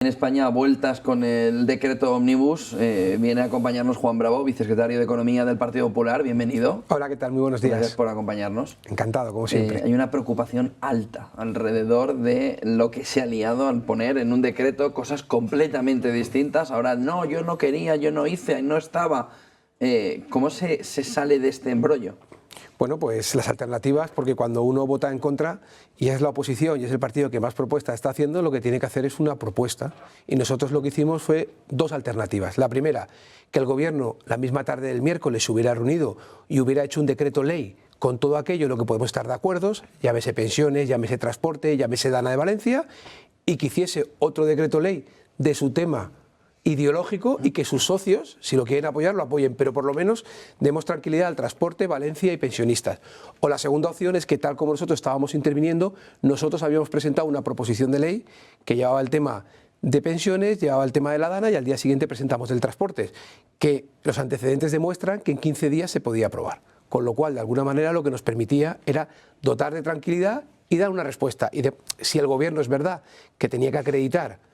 En España, a vueltas con el decreto Omnibus, viene a acompañarnos Juan Bravo, vicesecretario de Economía del Partido Popular. Bienvenido. Hola, ¿qué tal? Muy buenos días. Gracias por acompañarnos. Encantado, como siempre. Hay una preocupación alta alrededor de lo que se ha liado al poner en un decreto cosas completamente distintas. Ahora, no, yo no quería, yo no hice, no estaba. ¿Cómo se sale de este embrollo? Bueno, pues las alternativas, porque cuando uno vota en contra y es la oposición y es el partido que más propuestas está haciendo, lo que tiene que hacer es una propuesta. Y nosotros lo que hicimos fue dos alternativas. La primera, que el Gobierno la misma tarde del miércoles se hubiera reunido y hubiera hecho un decreto ley con todo aquello en lo que podemos estar de acuerdo, llámese pensiones, llámese transporte, llámese Dana de Valencia, y que hiciese otro decreto ley de su tema ideológico y que sus socios, si lo quieren apoyar, lo apoyen, pero por lo menos demos tranquilidad al transporte, Valencia y pensionistas. O la segunda opción es que, tal como nosotros estábamos interviniendo, nosotros habíamos presentado una proposición de ley que llevaba el tema de pensiones, llevaba el tema de la Dana y al día siguiente presentamos del transporte, que los antecedentes demuestran que en 15 días se podía aprobar. Con lo cual, de alguna manera, lo que nos permitía era dotar de tranquilidad y dar una respuesta. Y si el Gobierno es verdad que tenía que acreditar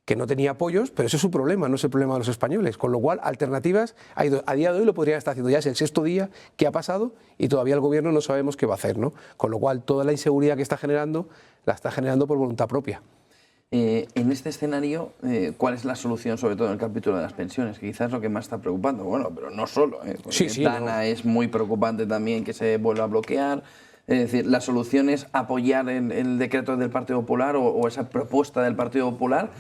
que no tenía apoyos, pero ese es su problema, no es el problema de los españoles. Con lo cual, alternativas, a día de hoy lo podrían estar haciendo. Ya es el sexto día que ha pasado y todavía el Gobierno no sabemos qué va a hacer, ¿no? Con lo cual, toda la inseguridad que está generando, la está generando por voluntad propia. En este escenario, ¿cuál es la solución, sobre todo en el capítulo de las pensiones? Que quizás es lo que más está preocupando. Bueno, pero no solo. Sí, Dana es muy preocupante también que se vuelva a bloquear. Es decir, ¿la solución es apoyar el decreto del Partido Popular o esa propuesta del Partido Popular?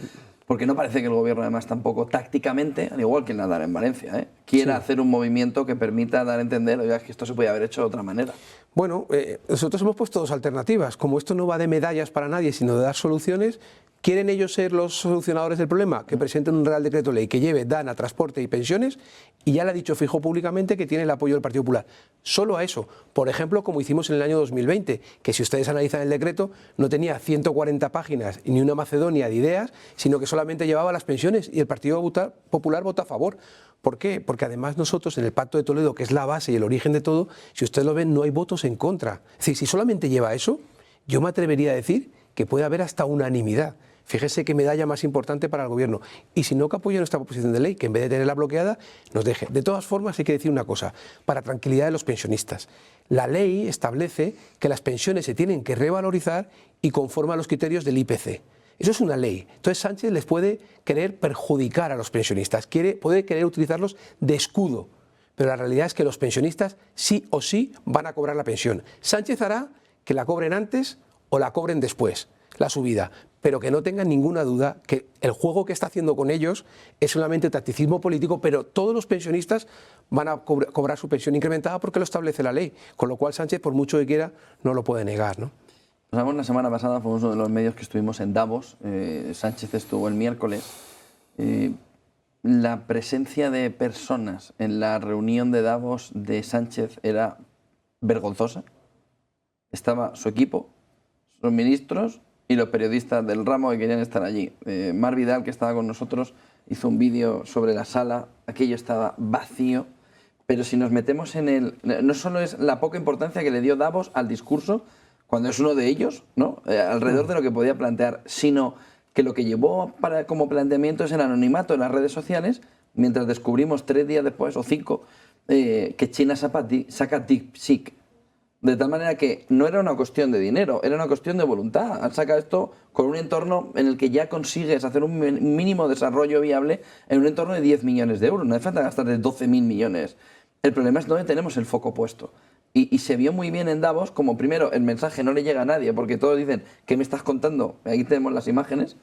Porque no parece que el Gobierno, además, tampoco tácticamente, al igual que en la Dana en Valencia, quiera hacer un movimiento que permita dar a entender, oiga, que esto se podía haber hecho de otra manera. Bueno, nosotros hemos puesto dos alternativas. Como esto no va de medallas para nadie, sino de dar soluciones, ¿quieren ellos ser los solucionadores del problema? Que presenten un Real Decreto Ley que lleve Dana, transporte y pensiones, y ya le ha dicho fijo públicamente que tiene el apoyo del Partido Popular. Solo a eso. Por ejemplo, como hicimos en el año 2020, que si ustedes analizan el decreto, no tenía 140 páginas ni una macedonia de ideas, sino que solamente llevaba las pensiones y el Partido Popular vota a favor. ¿Por qué? Porque además nosotros en el Pacto de Toledo, que es la base y el origen de todo, si ustedes lo ven, no hay votos en contra. Es decir, si solamente lleva eso, yo me atrevería a decir que puede haber hasta unanimidad. Fíjese qué medalla más importante para el Gobierno. Y si no, que apoye nuestra proposición de ley, que en vez de tenerla bloqueada, nos deje. De todas formas, hay que decir una cosa, para tranquilidad de los pensionistas. La ley establece que las pensiones se tienen que revalorizar y conforme a los criterios del IPC. Eso es una ley. Entonces Sánchez les puede querer perjudicar a los pensionistas, puede querer utilizarlos de escudo. Pero la realidad es que los pensionistas sí o sí van a cobrar la pensión. Sánchez hará que la cobren antes o la cobren después, la subida, pero que no tengan ninguna duda que el juego que está haciendo con ellos es solamente tacticismo político, pero todos los pensionistas van a cobrar su pensión incrementada porque lo establece la ley, con lo cual Sánchez, por mucho que quiera, no lo puede negar, ¿no? La semana pasada fuimos uno de los medios que estuvimos en Davos, Sánchez estuvo el miércoles. La presencia de personas en la reunión de Davos de Sánchez era vergonzosa. Estaba su equipo, sus ministros y los periodistas del ramo que querían estar allí. Mar Vidal, que estaba con nosotros, hizo un vídeo sobre la sala, aquello estaba vacío, pero si nos metemos en el... No solo es la poca importancia que le dio Davos al discurso, cuando es uno de ellos, ¿no? Alrededor de lo que podía plantear, sino que lo que llevó como planteamiento es el anonimato en las redes sociales, mientras descubrimos 3 días después, o 5, que China saca DeepSeek. De tal manera que no era una cuestión de dinero, era una cuestión de voluntad. Han sacado esto con un entorno en el que ya consigues hacer un mínimo desarrollo viable en un entorno de 10 millones de euros. No hace falta gastar de 12.000 millones. El problema es dónde tenemos el foco puesto. Y se vio muy bien en Davos como, primero, el mensaje no le llega a nadie, porque todos dicen, ¿qué me estás contando? Aquí tenemos las imágenes,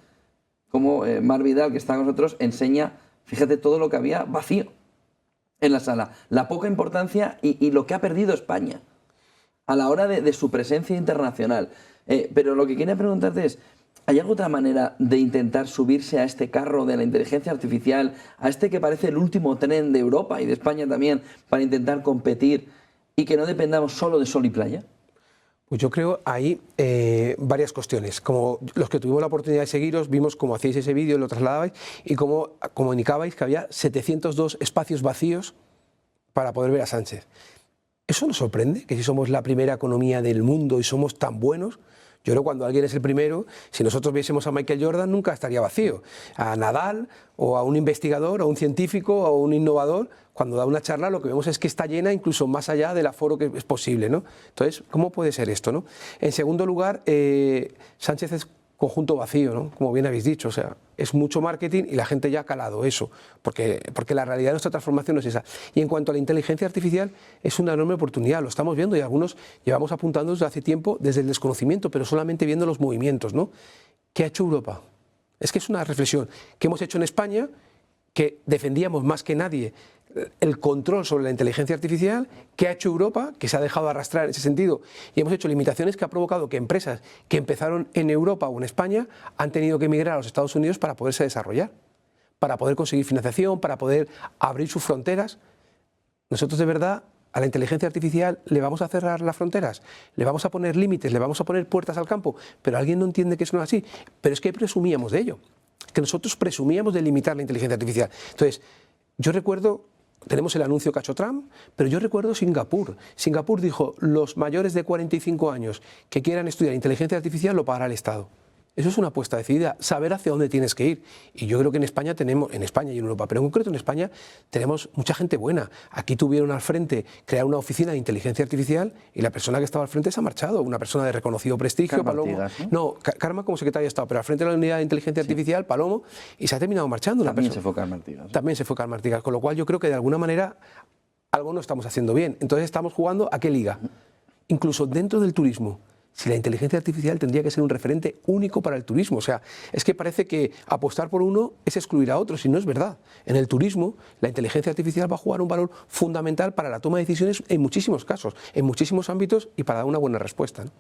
como Mar Vidal, que está con nosotros, enseña, fíjate todo lo que había vacío en la sala. La poca importancia y lo que ha perdido España a la hora de su presencia internacional. Pero lo que quería preguntarte es, ¿hay alguna otra manera de intentar subirse a este carro de la inteligencia artificial, a este que parece el último tren de Europa y de España también, para intentar competir y que no dependamos solo de sol y playa? Pues yo creo hay varias cuestiones. Como los que tuvimos la oportunidad de seguiros, vimos cómo hacíais ese vídeo, lo trasladabais y cómo comunicabais que había 702 espacios vacíos para poder ver a Sánchez. ¿Eso nos sorprende? Que si somos la primera economía del mundo y somos tan buenos, Yo creo que cuando alguien es el primero, si nosotros viésemos a Michael Jordan, nunca estaría vacío. A Nadal, o a un investigador, o a un científico, o a un innovador, cuando da una charla lo que vemos es que está llena incluso más allá del aforo que es posible, ¿no? Entonces, ¿cómo puede ser esto, no? En segundo lugar, Sánchez es conjunto vacío, ¿no? Como bien habéis dicho, o sea, es mucho marketing y la gente ya ha calado eso, porque la realidad de nuestra transformación no es esa. Y en cuanto a la inteligencia artificial, es una enorme oportunidad, lo estamos viendo y algunos llevamos apuntando desde hace tiempo, desde el desconocimiento, pero solamente viendo los movimientos, ¿no? ¿Qué ha hecho Europa? Es que es una reflexión que hemos hecho en España, que defendíamos más que nadie el control sobre la inteligencia artificial, que ha hecho Europa, que se ha dejado arrastrar en ese sentido, y hemos hecho limitaciones que ha provocado que empresas que empezaron en Europa o en España han tenido que emigrar a los Estados Unidos para poderse desarrollar, para poder conseguir financiación, para poder abrir sus fronteras. Nosotros de verdad a la inteligencia artificial le vamos a cerrar las fronteras, le vamos a poner límites, le vamos a poner puertas al campo, pero alguien no entiende que eso no es así. Pero es que presumíamos de ello, que nosotros presumíamos de limitar la inteligencia artificial. Entonces, yo recuerdo, tenemos el anuncio que ha hecho Trump, pero yo recuerdo Singapur. Singapur dijo, los mayores de 45 años que quieran estudiar inteligencia artificial lo pagará el Estado. Eso es una apuesta decidida, saber hacia dónde tienes que ir. Y yo creo que en España en España y en Europa, pero en concreto en España tenemos mucha gente buena. Aquí tuvieron al frente crear una oficina de inteligencia artificial y la persona que estaba al frente se ha marchado, una persona de reconocido prestigio, Karma Palomo. Artigas, No, Karma como secretaria de Estado, pero al frente de la unidad de inteligencia artificial, Palomo, y se ha terminado marchando. También se fue Karma Artigas. También se fue Karma Artigas, con lo cual yo creo que de alguna manera algo no estamos haciendo bien. Entonces estamos jugando ¿a qué liga? Incluso dentro del turismo. Si la inteligencia artificial tendría que ser un referente único para el turismo. O sea, es que parece que apostar por uno es excluir a otros, y no es verdad. En el turismo, la inteligencia artificial va a jugar un valor fundamental para la toma de decisiones en muchísimos casos, en muchísimos ámbitos y para dar una buena respuesta, ¿no?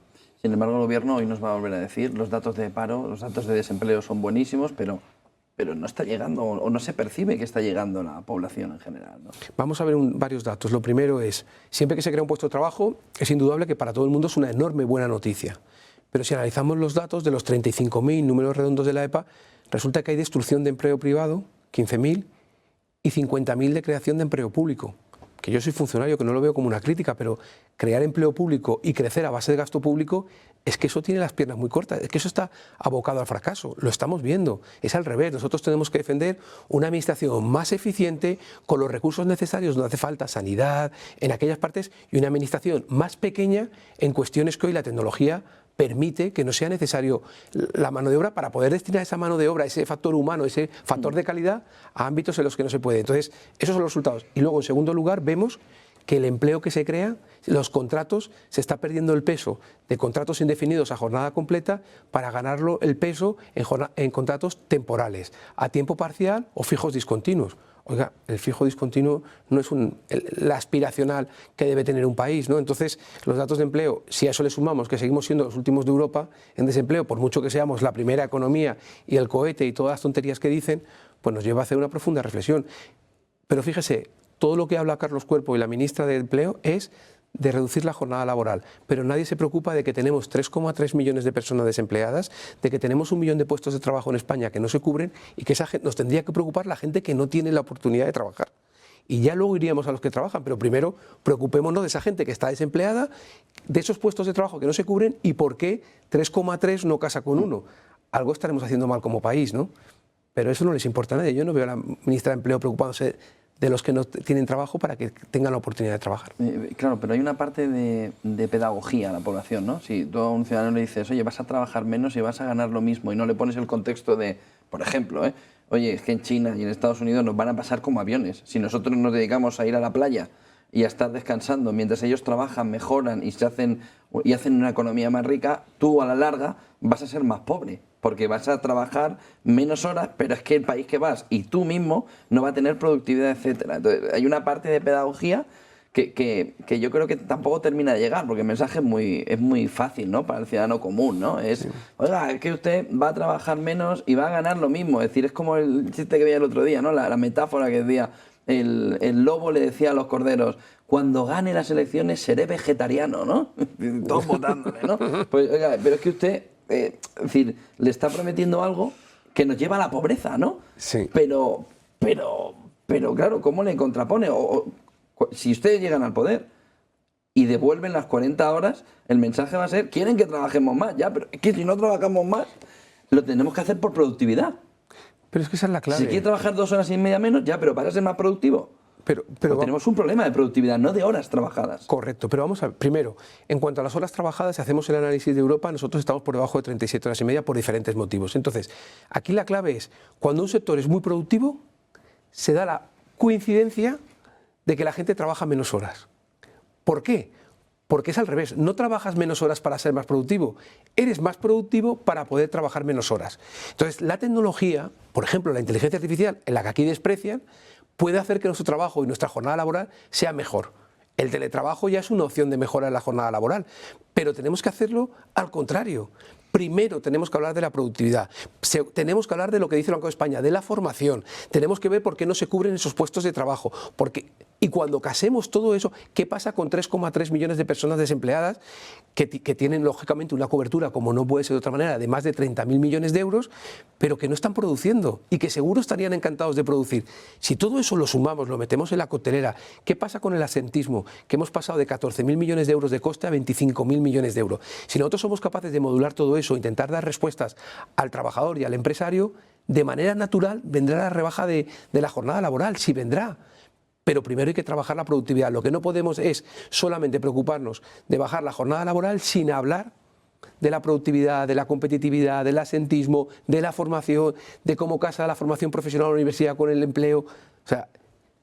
Sin embargo, el Gobierno hoy nos va a volver a decir, los datos de paro, los datos de desempleo son buenísimos, pero no está llegando o no se percibe que está llegando la población en general, ¿no? Vamos a ver varios datos. Lo primero es, siempre que se crea un puesto de trabajo, es indudable que para todo el mundo es una enorme buena noticia. Pero si analizamos los datos de los 35.000 números redondos de la EPA, resulta que hay destrucción de empleo privado, 15.000, y 50.000 de creación de empleo público. Que yo soy funcionario, que no lo veo como una crítica, pero crear empleo público y crecer a base de gasto público, es que eso tiene las piernas muy cortas, es que eso está abocado al fracaso, lo estamos viendo, es al revés. Nosotros tenemos que defender una administración más eficiente, con los recursos necesarios donde hace falta, sanidad, en aquellas partes, y una administración más pequeña en cuestiones que hoy la tecnología permite que no sea necesario la mano de obra, para poder destinar esa mano de obra, ese factor humano, ese factor de calidad, a ámbitos en los que no se puede. Entonces, esos son los resultados. Y luego, en segundo lugar, vemos que el empleo que se crea, los contratos, se está perdiendo el peso de contratos indefinidos a jornada completa para ganarlo el peso en contratos temporales, a tiempo parcial o fijos discontinuos. Oiga, el fijo discontinuo no es la aspiracional que debe tener un país, ¿no? Entonces, los datos de empleo, si a eso le sumamos que seguimos siendo los últimos de Europa en desempleo, por mucho que seamos la primera economía y el cohete y todas las tonterías que dicen, pues nos lleva a hacer una profunda reflexión. Pero fíjese, todo lo que habla Carlos Cuerpo y la ministra de Empleo es de reducir la jornada laboral, pero nadie se preocupa de que tenemos 3,3 millones de personas desempleadas, de que tenemos 1 millón de puestos de trabajo en España que no se cubren, y que nos tendría que preocupar la gente que no tiene la oportunidad de trabajar. Y ya luego iríamos a los que trabajan, pero primero preocupémonos de esa gente que está desempleada, de esos puestos de trabajo que no se cubren, y por qué 3,3 no casa con 1. Algo estaremos haciendo mal como país, ¿no? Pero eso no les importa a nadie. Yo no veo a la ministra de Empleo preocupándose de los que no tienen trabajo para que tengan la oportunidad de trabajar. Claro, pero hay una parte de pedagogía a la población, ¿no? Si tú a un ciudadano le dices, oye, vas a trabajar menos y vas a ganar lo mismo, y no le pones el contexto de, por ejemplo, oye, es que en China y en Estados Unidos nos van a pasar como aviones. Si nosotros nos dedicamos a ir a la playa y a estar descansando mientras ellos trabajan, mejoran y hacen una economía más rica, tú a la larga vas a ser más pobre, porque vas a trabajar menos horas, pero es que el país que vas y tú mismo no va a tener productividad, etcétera. Entonces, hay una parte de pedagogía que yo creo que tampoco termina de llegar, porque el mensaje es muy fácil, ¿no?, para el ciudadano común, ¿no? Es, sí, oiga, es que usted va a trabajar menos y va a ganar lo mismo. Es decir, es como el chiste que veía el otro día, ¿no? La metáfora que decía, el lobo le decía a los corderos, cuando gane las elecciones seré vegetariano, ¿no? Todos votándole, ¿no? Pues, oiga, pero es que usted, es decir, le está prometiendo algo que nos lleva a la pobreza, ¿no? Sí. Pero claro, ¿cómo le contrapone? Si ustedes llegan al poder, y devuelven las 40 horas, el mensaje va a ser, quieren que trabajemos más, ya, pero es que si no trabajamos más, lo tenemos que hacer por productividad. Pero es que esa es la clave. Si quiere trabajar 2 horas y media menos, ya, pero para ser más productivo. Pero tenemos un problema de productividad, no de horas trabajadas. Correcto, pero vamos a ver, primero, en cuanto a las horas trabajadas, si hacemos el análisis de Europa, nosotros estamos por debajo de 37 horas y media por diferentes motivos. Entonces, aquí la clave es, cuando un sector es muy productivo, se da la coincidencia de que la gente trabaja menos horas. ¿Por qué? Porque es al revés, no trabajas menos horas para ser más productivo, eres más productivo para poder trabajar menos horas. Entonces, la tecnología, por ejemplo, la inteligencia artificial, en la que aquí desprecian, puede hacer que nuestro trabajo y nuestra jornada laboral sea mejor. El teletrabajo ya es una opción de mejora en la jornada laboral, pero tenemos que hacerlo al contrario. Primero tenemos que hablar de la productividad, tenemos que hablar de lo que dice el Banco de España, de la formación, tenemos que ver por qué no se cubren esos puestos de trabajo, y cuando casemos todo eso, ¿qué pasa con 3,3 millones de personas desempleadas que tienen lógicamente una cobertura, como no puede ser de otra manera, de más de 30.000 millones de euros, pero que no están produciendo y que seguro estarían encantados de producir? Si todo eso lo sumamos, lo metemos en la coctelera, ¿qué pasa con el absentismo? Que hemos pasado de 14.000 millones de euros de coste a 25.000 millones de euros. Si nosotros somos capaces de modular todo eso, intentar dar respuestas al trabajador y al empresario, de manera natural vendrá la rebaja de la jornada laboral, sí vendrá. Pero primero hay que trabajar la productividad. Lo que no podemos es solamente preocuparnos de bajar la jornada laboral sin hablar de la productividad, de la competitividad, del asentismo, de la formación, de cómo casa la formación profesional en la universidad con el empleo. O sea,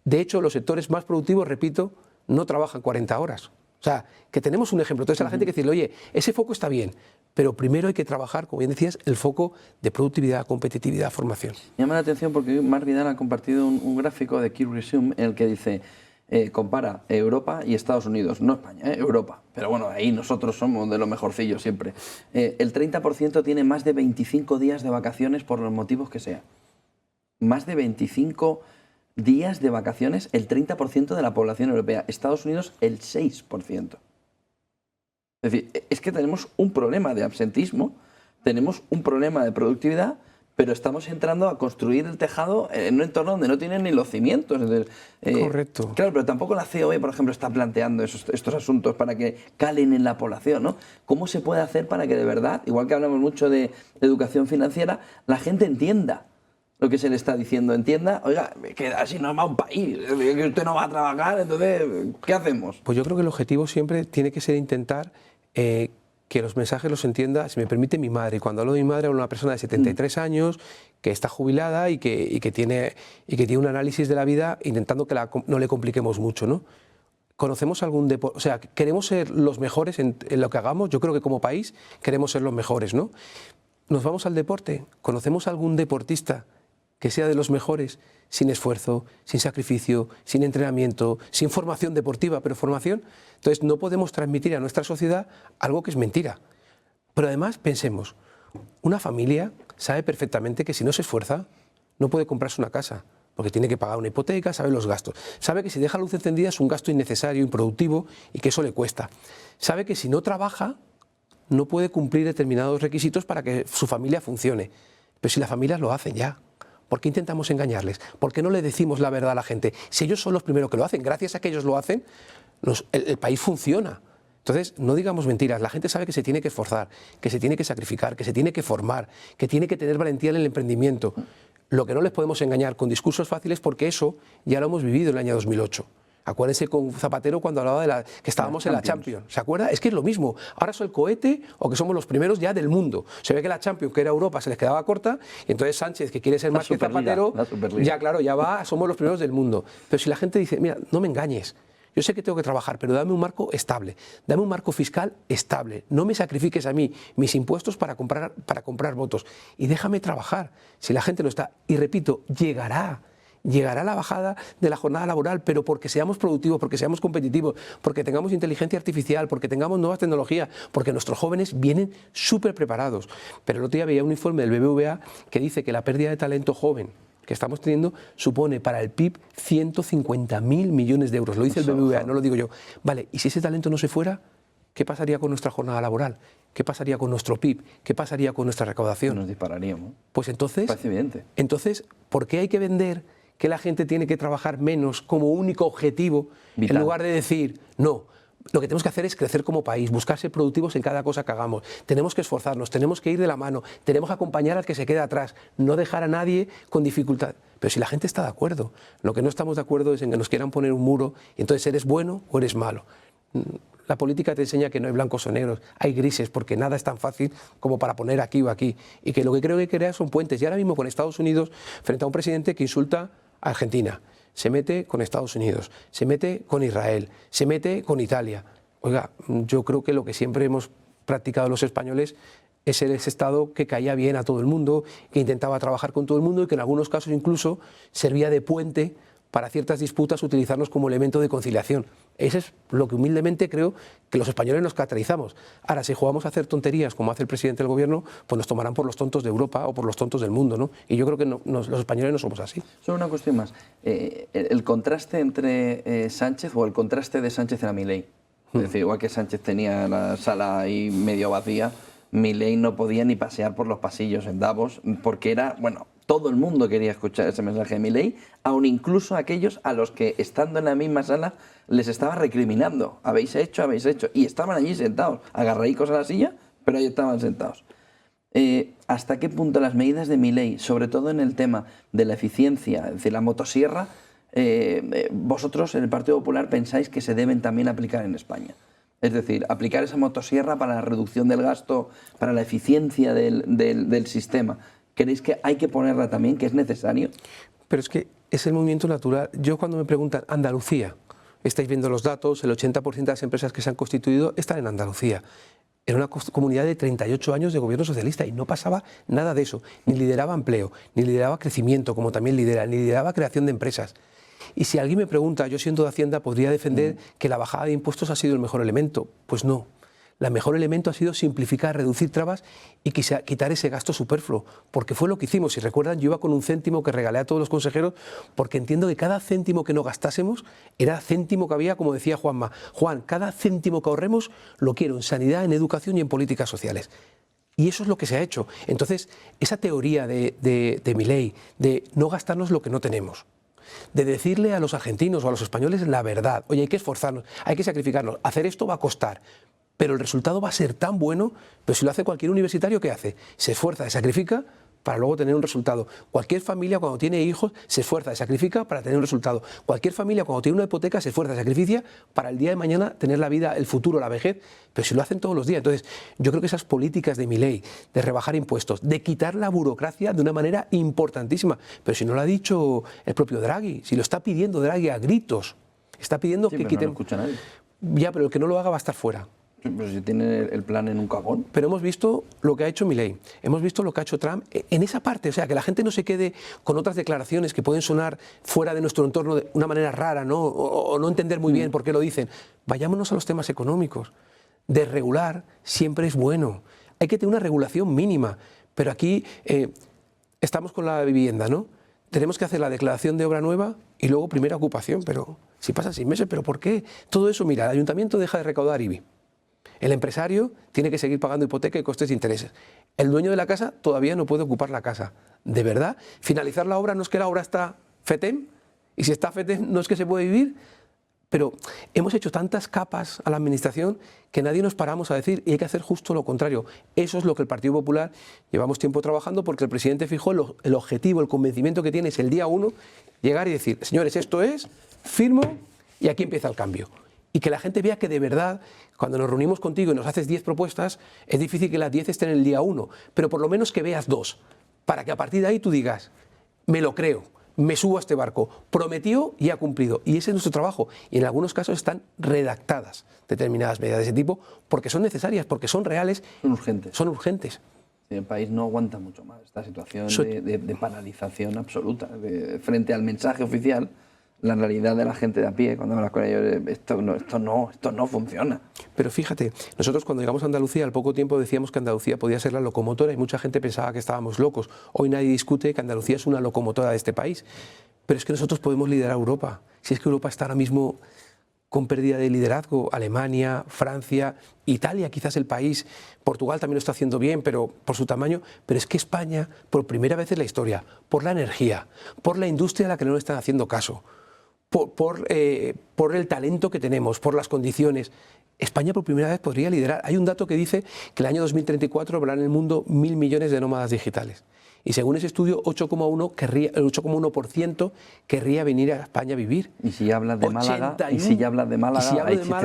de hecho, los sectores más productivos, repito, no trabajan 40 horas. O sea, que tenemos un ejemplo. Entonces a la gente hay que decirle, oye, ese foco está bien, pero primero hay que trabajar, como bien decías, el foco de productividad, competitividad, formación. Me llama la atención porque Marc Vidal ha compartido un gráfico de Key Resume en el que dice, compara Europa y Estados Unidos, no España, Europa. Pero bueno, ahí nosotros somos de los mejorcillos siempre. El 30% tiene más de 25 días de vacaciones por los motivos que sea. Más de 25 días de vacaciones, el 30% de la población europea. Estados Unidos, el 6%. Es decir, es que tenemos un problema de absentismo, tenemos un problema de productividad, pero estamos entrando a construir el tejado en un entorno donde no tienen ni los cimientos. Entonces, correcto. Claro, pero tampoco la COE, por ejemplo, está planteando estos asuntos para que calen en la población, ¿no? ¿Cómo se puede hacer para que de verdad, igual que hablamos mucho de educación financiera, la gente entienda lo que se le está diciendo, entienda, oiga, que así no va un país, que usted no va a trabajar, entonces, ¿qué hacemos? Pues yo creo que el objetivo siempre tiene que ser intentar que los mensajes los entienda, si me permite, mi madre. Y cuando hablo de mi madre, hablo de una persona de 73 años, que está jubilada y que tiene un análisis de la vida intentando que no le compliquemos mucho, ¿no? ¿Conocemos algún deporte? O sea, ¿queremos ser los mejores en lo que hagamos? Yo creo que como país queremos ser los mejores, ¿no? Nos vamos al deporte. ¿Conocemos algún deportista que sea de los mejores, sin esfuerzo, sin sacrificio, sin entrenamiento, sin formación deportiva, pero formación? Entonces no podemos transmitir a nuestra sociedad algo que es mentira. Pero además pensemos, una familia sabe perfectamente que si no se esfuerza, no puede comprarse una casa, porque tiene que pagar una hipoteca, sabe los gastos. Sabe que si deja la luz encendida es un gasto innecesario, improductivo y que eso le cuesta. Sabe que si no trabaja, no puede cumplir determinados requisitos para que su familia funcione. Pero si las familias lo hacen ya. ¿Por qué intentamos engañarles? ¿Por qué no le decimos la verdad a la gente? Si ellos son los primeros que lo hacen, gracias a que ellos lo hacen, el país funciona. Entonces, no digamos mentiras. La gente sabe que se tiene que esforzar, que se tiene que sacrificar, que se tiene que formar, que tiene que tener valentía en el emprendimiento. Lo que no les podemos engañar con discursos fáciles, porque eso ya lo hemos vivido en el año 2008. Acuérdense con Zapatero cuando hablaba de que estábamos en la Champions. ¿Se acuerda? Es que es lo mismo. Ahora soy el cohete o que somos los primeros ya del mundo. Se ve que la Champions, que era Europa, se les quedaba corta y entonces Sánchez, que quiere ser más que Zapatero, ya claro, ya va, somos los primeros del mundo. Pero si la gente dice, mira, no me engañes, yo sé que tengo que trabajar, pero dame un marco estable, dame un marco fiscal estable, no me sacrifiques a mí mis impuestos para comprar votos y déjame trabajar. Si la gente no está, y repito, llegará la bajada de la jornada laboral, pero porque seamos productivos, porque seamos competitivos, porque tengamos inteligencia artificial, porque tengamos nuevas tecnologías, porque nuestros jóvenes vienen súper preparados. Pero el otro día veía un informe del BBVA que dice que la pérdida de talento joven que estamos teniendo supone para el PIB 150.000 millones de euros. Lo dice el BBVA, no lo digo yo. Vale, ¿y si ese talento no se fuera? ¿Qué pasaría con nuestra jornada laboral? ¿Qué pasaría con nuestro PIB? ¿Qué pasaría con nuestra recaudación? Nos dispararíamos. Pues entonces, parece evidente. Entonces, ¿por qué hay que vender que la gente tiene que trabajar menos como único objetivo, vital, en lugar de decir, no, Lo que tenemos que hacer es crecer como país, buscar ser productivos en cada cosa que hagamos. Tenemos que esforzarnos, tenemos que ir de la mano, tenemos que acompañar al que se queda atrás, no dejar a nadie con dificultad. Pero si la gente está de acuerdo, lo que no estamos de acuerdo es en que nos quieran poner un muro y entonces eres bueno o eres malo. La política te enseña que no hay blancos o negros, hay grises, porque nada es tan fácil como para poner aquí o aquí. Y que lo que creo que crea son puentes. Y ahora mismo con Estados Unidos, frente a un presidente que insulta a Argentina, se mete con Estados Unidos, se mete con Israel, se mete con Italia. Oiga, yo creo que lo que siempre hemos practicado los españoles es ser ese Estado que caía bien a todo el mundo, que intentaba trabajar con todo el mundo y que en algunos casos incluso servía de puente para ciertas disputas, utilizarnos como elemento de conciliación. Eso es lo que humildemente creo que los españoles nos caracterizamos. Ahora, si jugamos a hacer tonterías como hace el presidente del gobierno, pues nos tomarán por los tontos de Europa o por los tontos del mundo, ¿no? Y yo creo que los españoles no somos así. Solo una cuestión más. El contraste entre Sánchez o el contraste de Sánchez a Milei. Es decir, igual que Sánchez tenía la sala ahí medio vacía, Milei no podía ni pasear por los pasillos en Davos porque era, bueno, todo el mundo quería escuchar ese mensaje de Milei, aun incluso aquellos a los que, estando en la misma sala, les estaba recriminando. Habéis hecho. Y estaban allí sentados, agarradicos a la silla, pero ahí estaban sentados. ¿Hasta qué punto las medidas de Milei, sobre todo en el tema de la eficiencia, es decir, la motosierra, vosotros en el Partido Popular pensáis que se deben también aplicar en España? Es decir, aplicar esa motosierra para la reducción del gasto, para la eficiencia del sistema. ¿Creéis que hay que ponerla también, que es necesario? Pero es que es el movimiento natural. Yo cuando me preguntan, Andalucía, estáis viendo los datos, el 80% de las empresas que se han constituido están en Andalucía. Era una comunidad de 38 años de gobierno socialista y no pasaba nada de eso. Ni lideraba empleo, ni lideraba crecimiento, como también lidera, ni lideraba creación de empresas. Y si alguien me pregunta, yo siendo de Hacienda, ¿podría defender que la bajada de impuestos ha sido el mejor elemento? Pues no. El mejor elemento ha sido simplificar, reducir trabas y quitar ese gasto superfluo, porque fue lo que hicimos. Si recuerdan, yo iba con un céntimo que regalé a todos los consejeros, porque entiendo que cada céntimo que no gastásemos era céntimo que había, como decía Juanma. Juan, cada céntimo que ahorremos lo quiero en sanidad, en educación y en políticas sociales. Y eso es lo que se ha hecho. Entonces, esa teoría de Milei, de no gastarnos lo que no tenemos, de decirle a los argentinos o a los españoles la verdad, oye, hay que esforzarnos, hay que sacrificarnos, hacer esto va a costar, pero el resultado va a ser tan bueno. Pero si lo hace cualquier universitario, ¿qué hace? Se esfuerza, se sacrifica para luego tener un resultado. Cualquier familia cuando tiene hijos se esfuerza, se sacrifica para tener un resultado. Cualquier familia cuando tiene una hipoteca se esfuerza, se sacrifica para el día de mañana tener la vida, el futuro, la vejez, pero si lo hacen todos los días. Entonces, yo creo que esas políticas de Milei, de rebajar impuestos, de quitar la burocracia de una manera importantísima, pero si no lo ha dicho el propio Draghi, si lo está pidiendo Draghi a gritos, está pidiendo que quiten... No lo escucha nadie. Ya, pero el que no lo haga va a estar fuera. Pero si tiene el plan en un cajón. Pero hemos visto lo que ha hecho Milei, hemos visto lo que ha hecho Trump en esa parte, o sea, que la gente no se quede con otras declaraciones que pueden sonar fuera de nuestro entorno de una manera rara, ¿no? O no entender muy bien por qué lo dicen. Vayámonos a los temas económicos. Desregular siempre es bueno. Hay que tener una regulación mínima, pero aquí estamos con la vivienda, ¿no? Tenemos que hacer la declaración de obra nueva y luego primera ocupación, pero si pasan 6 meses, ¿pero por qué? Todo eso, mira, el ayuntamiento deja de recaudar IBI. El empresario tiene que seguir pagando hipoteca y costes de intereses. El dueño de la casa todavía no puede ocupar la casa. ¿De verdad? ¿Finalizar la obra no es que la obra está FETEM? Y si está FETEM no es que se puede vivir. Pero hemos hecho tantas capas a la administración que nadie nos paramos a decir, y hay que hacer justo lo contrario. Eso es lo que el Partido Popular llevamos tiempo trabajando, porque el presidente fijó el objetivo, el convencimiento que tiene es el día 1, llegar y decir, señores, esto es, firmo y aquí empieza el cambio. Y que la gente vea que de verdad, cuando nos reunimos contigo y nos haces 10 propuestas, es difícil que las 10 estén en el día 1, pero por lo menos que veas 2, para que a partir de ahí tú digas, me lo creo, me subo a este barco, prometió y ha cumplido. Y ese es nuestro trabajo. Y en algunos casos están redactadas determinadas medidas de ese tipo, porque son necesarias, porque son reales. Son urgentes. Son urgentes. El país no aguanta mucho más esta situación de paralización absoluta. Frente al mensaje oficial, la realidad de la gente de a pie, cuando hablas con ellos, esto no funciona. Pero fíjate, nosotros cuando llegamos a Andalucía, al poco tiempo decíamos que Andalucía podía ser la locomotora y mucha gente pensaba que estábamos locos. Hoy nadie discute que Andalucía es una locomotora de este país. Pero es que nosotros podemos liderar Europa. Si es que Europa está ahora mismo con pérdida de liderazgo, Alemania, Francia, Italia, quizás el país, Portugal también lo está haciendo bien, pero por su tamaño, pero es que España, por primera vez en la historia, por la energía, por la industria a la que no le están haciendo caso, por el talento que tenemos, por las condiciones. España por primera vez podría liderar. Hay un dato que dice que el año 2034 habrá en el mundo 1.000 millones de nómadas digitales. Y según ese estudio, 8,1% querría venir a España a vivir. Y si hablas de Málaga, ahí sí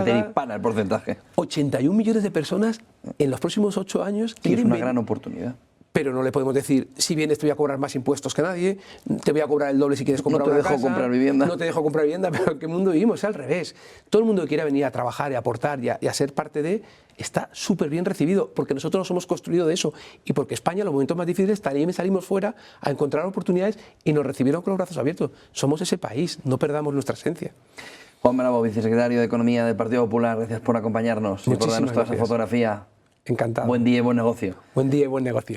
te dispara el porcentaje. 81 millones de personas en los próximos 8 años Sí, quieren es una venir. gran oportunidad. Pero no le podemos decir, si vienes te voy a cobrar más impuestos que nadie, te voy a cobrar el doble si quieres comprar No te una dejo casa, comprar vivienda. no te dejo comprar vivienda, pero ¿en qué mundo vivimos? Es al revés. Todo el mundo que quiera venir a trabajar y a aportar y a ser parte de, está súper bien recibido, porque nosotros nos hemos construido de eso y porque España en los momentos más difíciles también salimos fuera a encontrar oportunidades y nos recibieron con los brazos abiertos. Somos ese país, no perdamos nuestra esencia. Juan Bravo, vicesecretario de Economía del Partido Popular, gracias por acompañarnos y por darnos toda esa fotografía. Encantado. Buen día y buen negocio. Buen día y buen negocio.